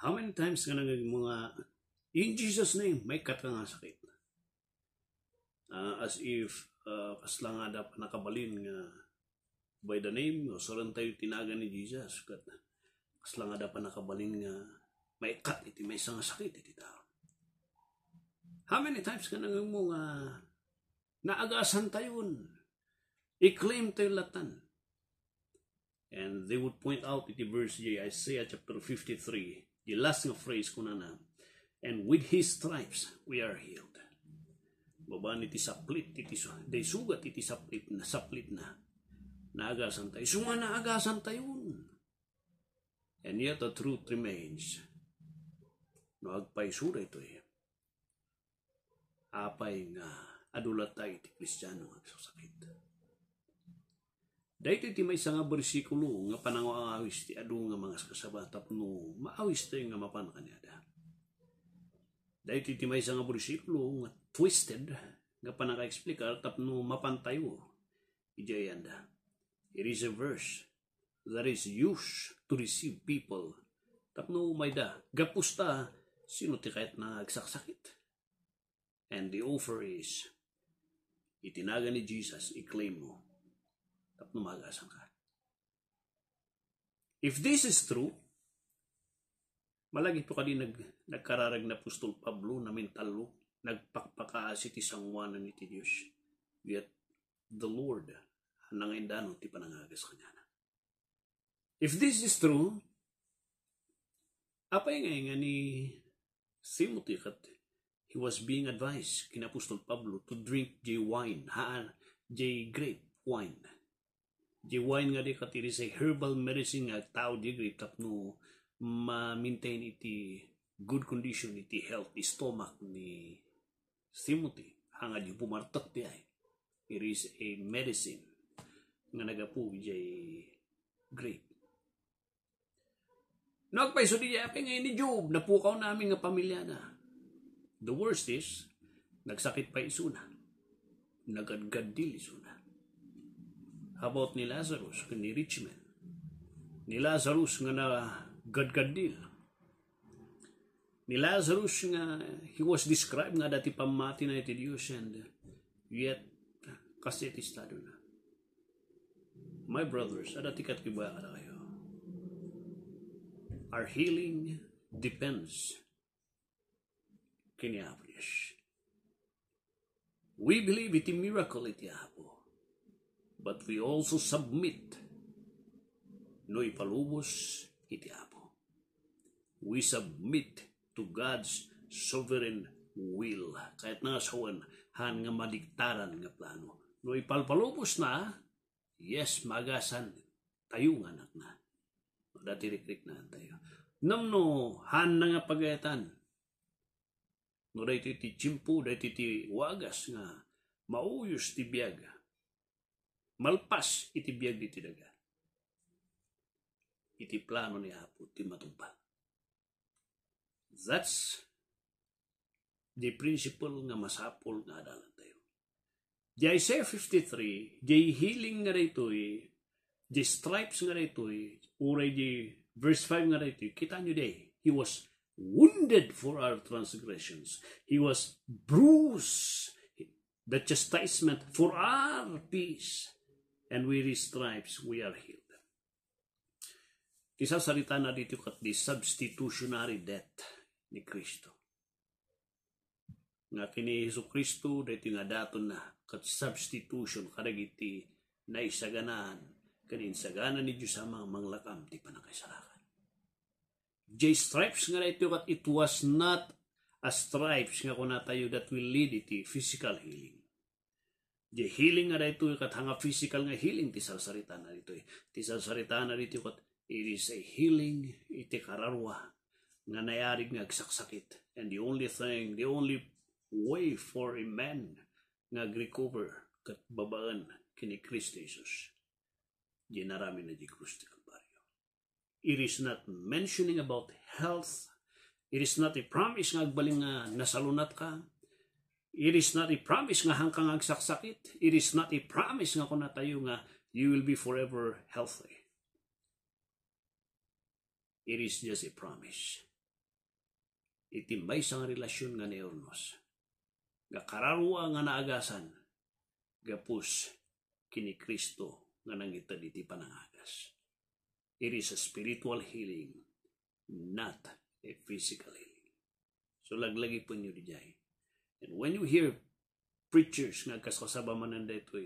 How many times nga naging mga, in Jesus' name, may kat ka nga sakit. As if, kasla nga dapat nakabalin nga, by the name, o soran tayo tinaga ni Jesus, kasla nga dapat nakabalin nga, may kat iti, may isang sakit iti tao. How many times ka naging mga, naagasan tayon, i-claim tayo latan. And they would point out iti verse Isaiah chapter 53, the last nga phrase ko na and with his stripes we are healed. Babaan iti saplit, day sugat iti saplit na, naagasan tayo. So nga naagasan tayo. And yet the truth remains, no agpaisura ito apay nga adulat tayo iti Kristiyano agsusakit. Dahito iti may nga bersikulo nga panangawawis ti adu nga mga kasabatap no maawis tayo nga mapan kanyada. Dahito iti may nga bersikulo nga twisted nga panaka-explicar tapno mapan tayo. Ijayanda. It is a verse that is used to receive people. Tapno may da. Gapusta sino ti kahit na agsaksakit. And the offer is itinaga ni Jesus, i-claim mo. Tapno magasan ka. If this is true, malagi po ka din nagkararag na Apostol Pablo na mentalo, nagpakpakaasi ti sangwanan ni ti Diyos. Yet, the Lord, nangindano ti panangagas kanya na. If this is true, apay nga ni Timothy kat he was being advised kina Apostol Pablo to drink wine, grape wine. Wine nga di kat it is a herbal medicine nga tao di grape tapno ma-maintain iti good condition iti health, iti stomach ni Timothy. Hanga di pumartak di ay. It is a medicine nga nagapu di grape. Nagpaiso di apay ngayon ni Job, napukaw namin nga pamilya na. The worst is, nagsakit pa isuna. Nagadgadil isuna. How about ni Lazarus, ni Richmond? Ni Lazarus nga na gadgadil. Ni Lazarus nga, he was described nga dati pamati na iti Diyos and yet, kasi iti estado na. My brothers, adati kat kiba ka na kayo. Our healing depends kini Abrish. We believe iti miracle iti Apo, but we also submit no ipalubos iti Apo. We submit to God's sovereign will. Kahit nga sawan, han nga madiktaran nga plano. No ipalpalubos na, yes, magasan tayo nga anak na. Dati rikrik na tayo. Namno, han na nga pagayatan. No dahito iti chimpo, dahito iti wagas nga mauyos ti biyag. Malpas iti biyag iti daga. Iti plano ni Apo, iti matupad. That's the principle nga masapol nga adalan tayo. Di Isaiah 53, di healing nga rito di stripes nga rito uray di verse 5 nga rito kita nyo day, he was wounded for our transgressions. He was bruised, the chastisement for our peace. And with his stripes, we are healed. Isa salita na dito kat the substitutionary death ni Kristo. Nga kini Hesus Kristo, dito nga daton na kat substitution, karagiti na isaganaan, kaninsaganan ni Diyos sa mga manglakam, di pa nakaisalakan. Stripes nga ito kat it was not a stripes nga kuna tayo that will lead iti physical healing. Healing nga ito kat hanga physical nga healing ti salsarita na dito. Ti salsarita na dito kat it is a healing iti kararwa nga nayarig nga agsaksakit. And the only way for a man nga recover kat babaan kini Kristo Jesus. Ginarami na di krus ti Kalbaryo. It is not mentioning about health. It is not a promise nga agbaling nga nasalunat ka. It is not a promise nga hangkang agsaksakit. It is not a promise nga kuna tayo nga you will be forever healthy. It is just a promise itimbay sa nga relasyon nga neornos. Nga kararua nga naagasan, gapus kini Kristo nga nangitad iti panangagas. It is a spiritual healing, not a physical healing. So laglagi po nyo di jay. And when you hear preachers nga kasabaman nanda ito,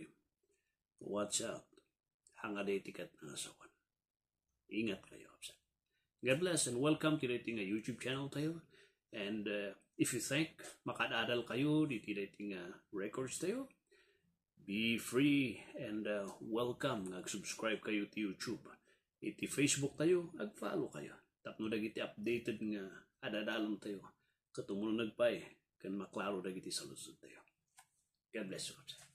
watch out. Hanga day tikat na asawan. Ingat kayo. God bless and welcome to dating YouTube channel tayo. And if you think makadadal kayo dito dating records tayo, be free and welcome. Subscribe kayo to YouTube. Iti Facebook tayo, ag-follow kayo. Tapno dagiti updated nga adadalan tayo. Katumuno nagpay, kan maklaro dagiti sa lusod tayo. God bless you.